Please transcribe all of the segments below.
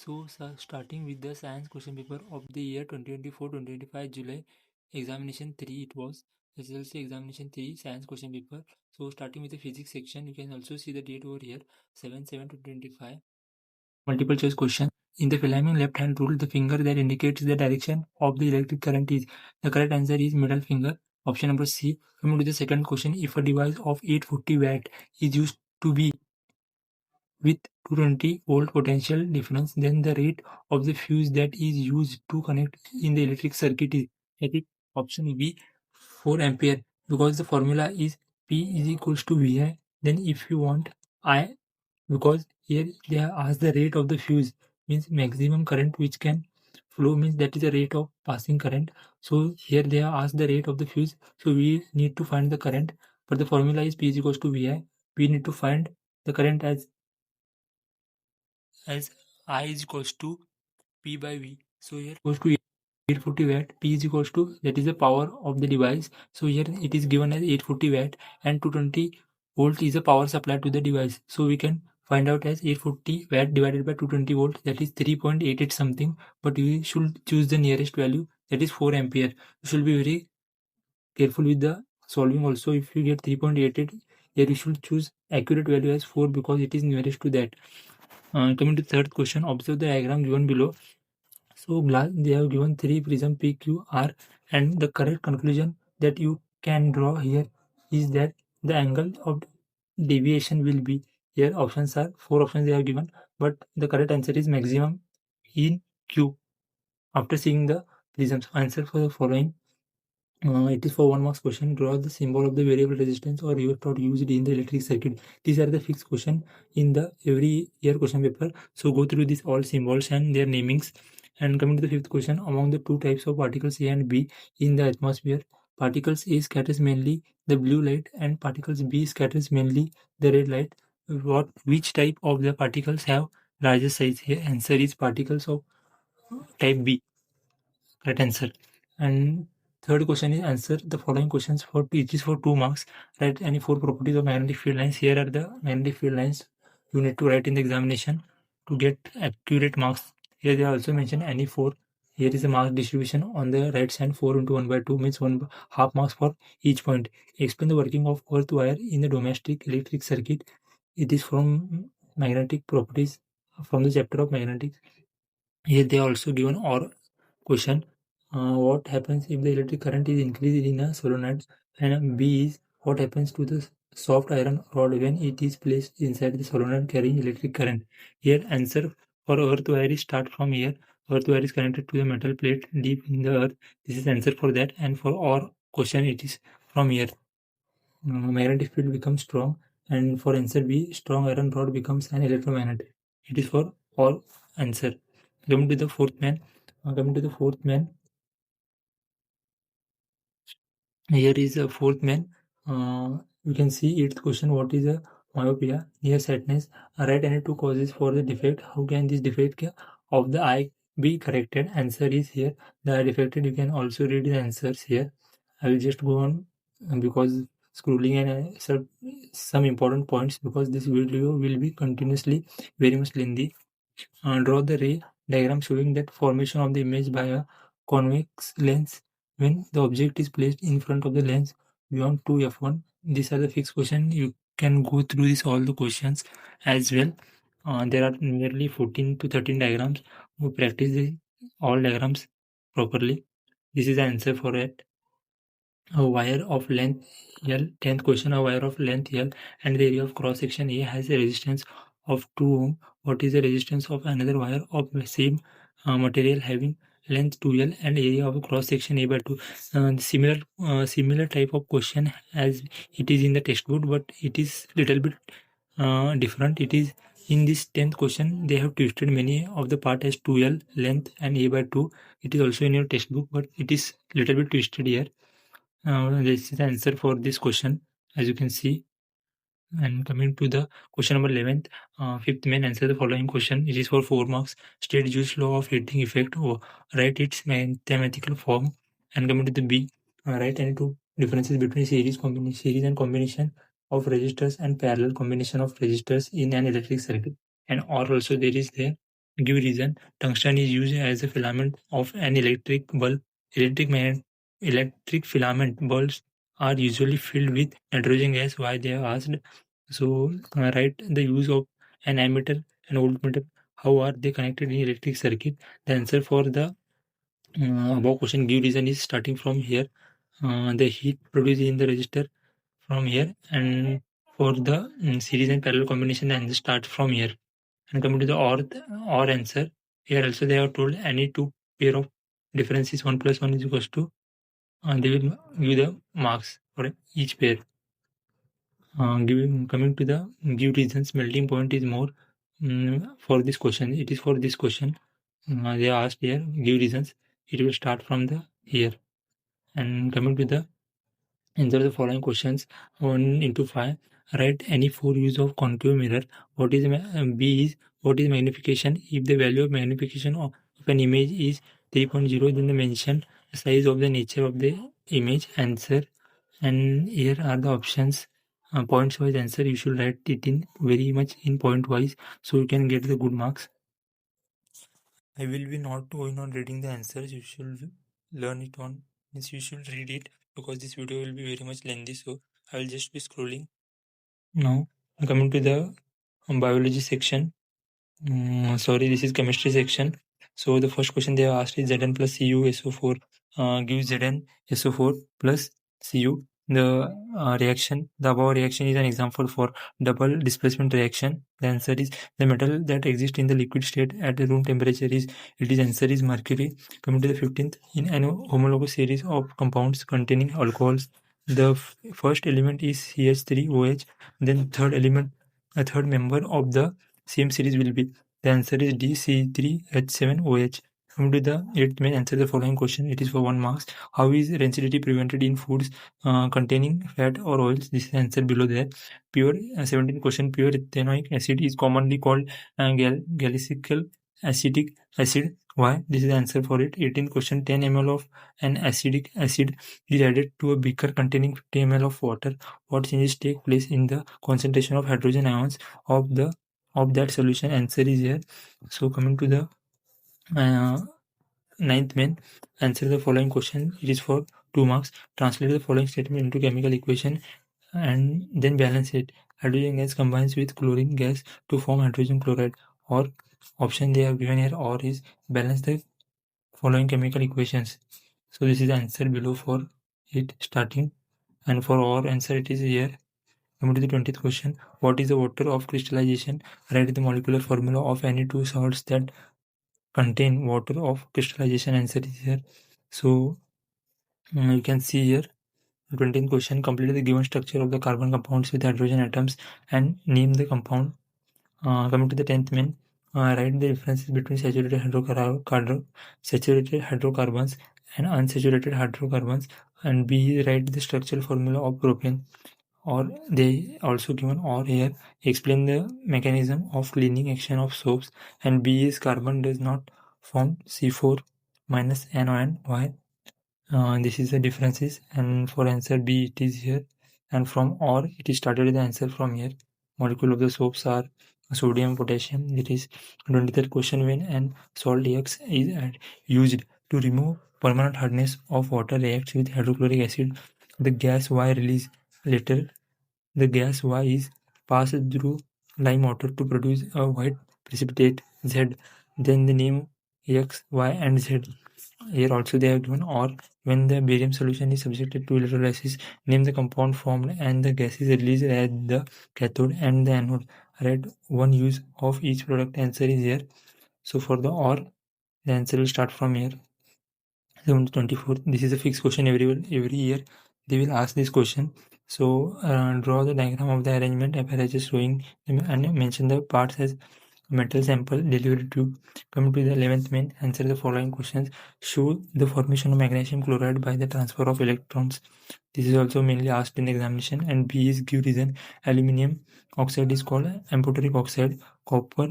So, starting with the science question paper of the year 2024-2025 July examination 3, it was SSLC examination 3 science question paper. So, starting with the physics section, you can also see the date over here 7/7/2025. Multiple choice question. In the Fleming left hand rule, the finger that indicates the direction of the electric current is, the correct answer is middle finger, option number C. Coming to the second question, if a device of 840 watt is used to be with 220 volt potential difference, then the rate of the fuse that is used to connect in the electric circuit is, I think option B, 4 ampere, because the formula is P is equals to VI. Then if you want I, because here they have asked the rate of the fuse, means maximum current which can flow, means that is the rate of passing current. So here they have asked the rate of the fuse, so we need to find the current, but the formula is P is equals to VI. We need to find the current as I is equals to P by V. So here goes to 840 watt, P is equals to, that is the power of the device. So here it is given as 840 watt and 220 volt is the power supply to the device. So we can find out as 840 watt divided by 220 volt, that is 3.88 something, but we should choose the nearest value, that is 4 ampere. You should be very careful with the solving also. If you get 3.88, here you should choose accurate value as 4 because it is nearest to that. Coming to the third question, observe the diagram given below. So they have given 3 prism PQR, and the correct conclusion that you can draw here is that the angle of deviation will be, here options are 4 options they have given, but the correct answer is maximum in Q. After seeing the prisms, answer for the following. It is for 1 marks question. Draw the symbol of the variable resistance or reverse used in the electric circuit. These are the fixed question in the every year question paper. So go through these all symbols and their namings. And coming to the fifth question, among the two types of particles A and B in the atmosphere, particles A scatters mainly the blue light and particles B scatters mainly the red light. Which type of the particles have larger size? Here answer is particles of type B. Correct answer. And third question is, answer the following questions for each is for 2 marks. Write any 4 properties of magnetic field lines. Here are the magnetic field lines you need to write in the examination to get accurate marks. Here they also mention any 4. Here is the mark distribution on the right side, 4 into 1 by 2 means 1 half marks for each point. Explain the working of earth wire in the domestic electric circuit. It is from magnetic properties from the chapter of magnetics. Here they are also given or question. What happens if the electric current is increased in a solenoid? And B is, what happens to the soft iron rod when it is placed inside the solenoid carrying electric current? Here answer for earth wire is start from here. Earth wire is connected to the metal plate deep in the earth. This is answer for that. And for or question it is from here. Magnetic field becomes strong, and for answer B, strong iron rod becomes an electromagnet. It is for all answer. Coming to the fourth man. Here is a fourth man. You can see its question. What is a myopia? Nearsightedness. Write any 2 causes for the defect. How can this defect of the eye be corrected? Answer is here. The eye defected. You can also read the answers here. I will just go on because scrolling and some important points, because this video will be continuously very much lengthy. Draw the ray diagram showing that formation of the image by a convex lens when the object is placed in front of the lens beyond 2f1. These are the fixed questions. You can go through all the questions as well. There are nearly 14 to 13 diagrams. We practice all diagrams properly. This is the answer for it. A wire of length L, 10th question, a wire of length L and the area of cross section A has a resistance of 2 ohm. What is the resistance of another wire of the same material having length 2L and area of cross section A by 2? Similar type of question as it is in the textbook, but it is little bit different. It is in this 10th question they have twisted many of the part as 2L length and A by 2. It is also in your textbook, but it is little bit twisted here. This is the answer for this question, as you can see. And coming to the question number 11th, fifth main, answer the following question. It is for 4 marks. State Joule's law of heating effect, or write its mathematical form. And coming to the B, write any 2 differences between series and combination of resistors and parallel combination of resistors in an electric circuit. And or also there is there. give reason. Tungsten is used as a filament of an electric bulb. Electric filament bulbs are usually filled with nitrogen gas. Why they are asked? So write the use of an ammeter and voltmeter. How are they connected in electric circuit? The answer for the above question give reason is starting from here. The heat produced in the resistor from here, and for the series and parallel combination, the answer starts from here. And coming to the or answer, here also they have told any two pair of differences 1 plus 1 is equals to, they will give the marks for each pair. Coming to the give reasons, melting point is more for this question. It is for this question. They asked here give reasons. It will start from the here. And coming to the answer the following questions 1 into 5. Write any 4 use of concave mirror. What is B is what is magnification? If the value of magnification of an image is 3.0, then the mention size of the nature of the image. Answer. And here are the options. Points wise answer, you should write it in very much in point wise, so you can get the good marks. I will be not going on reading the answers. You should learn it on, means you should read it, because this video will be very much lengthy, so I will just be scrolling. Now coming to the biology section. Sorry, this is chemistry section. So the first question they have asked is Zn plus Cu SO4 gives Zn SO4 plus Cu. The reaction, the above reaction is an example for double displacement reaction. The answer is the metal that exists in the liquid state at the room temperature is, it is answer is mercury. Coming to the 15th, in an homologous series of compounds containing alcohols, the first element is CH3OH, then third element, a third member of the same series will be, the answer is DC3H7OH. Coming to the 8th main, answer the following question. It is for 1 marks. How is rancidity prevented in foods containing fat or oils? This is the answer below there. Pure 17th question. Pure ethanoic acid is commonly called galicical acetic acid. Why? This is the answer for it. 18th question. 10 ml of an acidic acid is added to a beaker containing 50 ml of water. What changes take place in the concentration of hydrogen ions of that solution? Answer is here. So coming to the 9th main, answer the following question. It is for 2 marks. Translate the following statement into chemical equation and then balance it. Hydrogen gas combines with chlorine gas to form hydrogen chloride. Or option they have given here, or is balance the following chemical equations. So this is the answer below for it starting, and for our answer it is here. Coming to the 20th question, what is the water of crystallization? Write the molecular formula of any two salts that contain water of crystallization. Answer is here. So you can see here 20th question, complete the given structure of the carbon compounds with hydrogen atoms and name the compound. Coming to the 10th main, write the differences between saturated hydrocarbons and unsaturated hydrocarbons. And B, write the structural formula of propane. Or they also given or here, explain the mechanism of cleaning action of soaps. And B is carbon does not form C4 minus anion. Why? This is the differences, and for answer B it is here, and from or it is started the answer from here. Molecule of the soaps are sodium, potassium. It is 23rd question, when an salt X is used to remove permanent hardness of water reacts with hydrochloric acid, the gas Y release later. The gas Y is passed through lime water to produce a white precipitate Z. Then the name X, Y and Z. Here also they have given or, when the barium solution is subjected to electrolysis, name the compound formed and the gas is released at the cathode and the anode. Write one use of each product. Answer is here. So for the or, the answer will start from here. 24. This is a fixed question every year. They will ask this question. So draw the diagram of the arrangement apparatus showing and mention the parts as metal sample delivery tube. Coming to the 11th main, answer the following questions. Show the formation of magnesium chloride by the transfer of electrons. This is also mainly asked in the examination. And B is give reason. Aluminium oxide is called amphoteric oxide. Copper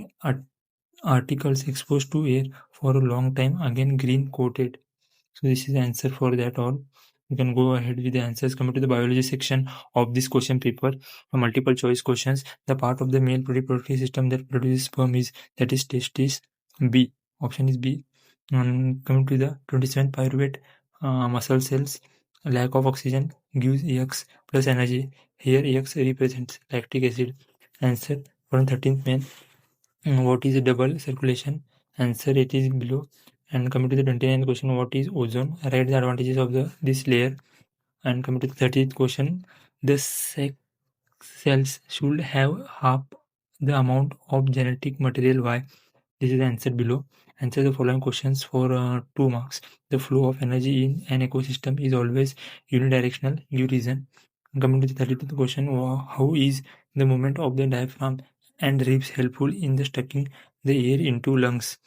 articles exposed to air for a long time, again green coated. So this is the answer for that all. You can go ahead with the answers. Coming to the biology section of this question paper, multiple choice questions. The part of the male reproductive system that produces sperm is, that is testis. B. Option is B. Coming to the 27th pyruvate, muscle cells, lack of oxygen gives EX plus energy. Here EX represents lactic acid. Answer for 13th main. What is double circulation? Answer, it is below. And coming to the 29th question, what is ozone? Write the advantages of this layer. And coming to the 30th question, the sex cells should have half the amount of genetic material. Why? This is the answer below. Answer the following questions for 2 marks. The flow of energy in an ecosystem is always unidirectional. Give reason. Coming to the 30th question, how is the movement of the diaphragm and ribs helpful in the sucking the air into lungs?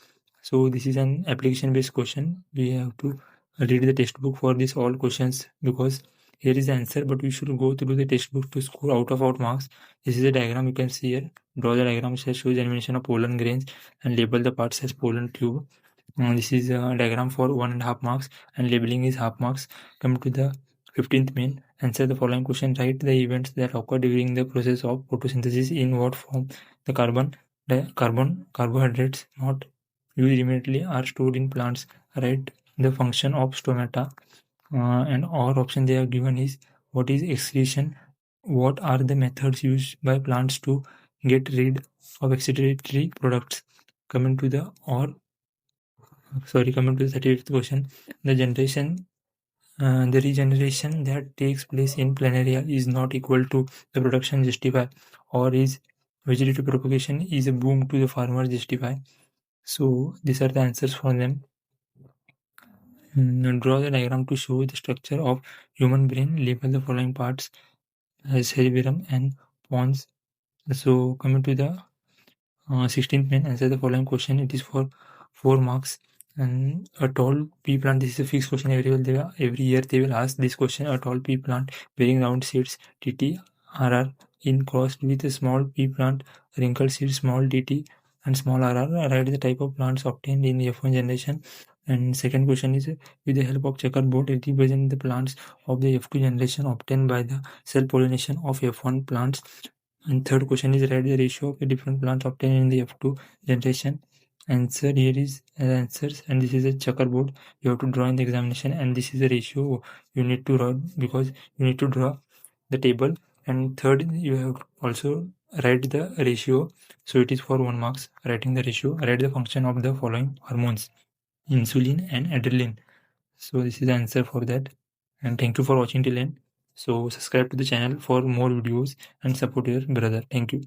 So this is an application based question. We have to read the textbook for these all questions, because here is the answer, but we should go through the textbook to score out of our marks. This is a diagram you can see here. Draw the diagram which shows animation of pollen grains and label the parts as pollen tube. This is a diagram for 1.5 marks, and labeling is half marks. Come to the 15th main. Answer the following question. Write the events that occur during the process of photosynthesis. In what form the carbohydrates not used immediately are stored in plants. Write the function of stomata. And our option they have given is, what is excretion? What are the methods used by plants to get rid of excretory products? Coming to the 38th question, the regeneration that takes place in planaria is not equal to the production justify, or is vegetative propagation is a boom to the farmer justify. So these are the answers for them. Draw the diagram to show the structure of human brain. Label the following parts as cerebellum and pons. So coming to the 16th main, answer the following question. It is for 4 marks. And a tall pea plant, this is a fixed question. Every year they will ask this question. A tall pea plant bearing round seeds, TTRR, in crossed with a small pea plant, wrinkled seeds, small TT and small RR. Write the type of plants obtained in F1 generation. And second question is, with the help of checkerboard, it represents the plants of the F2 generation obtained by the cell pollination of F1 plants. And third question is, write the ratio of the different plants obtained in the F2 generation. Answer here is answers, and this is a checkerboard you have to draw in the examination, and this is the ratio you need to draw, because you need to draw the table. And third, you have also write the ratio, so it is for 1 marks. Writing the ratio, write the function of the following hormones: insulin and adrenaline. So this is the answer for that. And thank you for watching till end. So subscribe to the channel for more videos and support your brother. Thank you.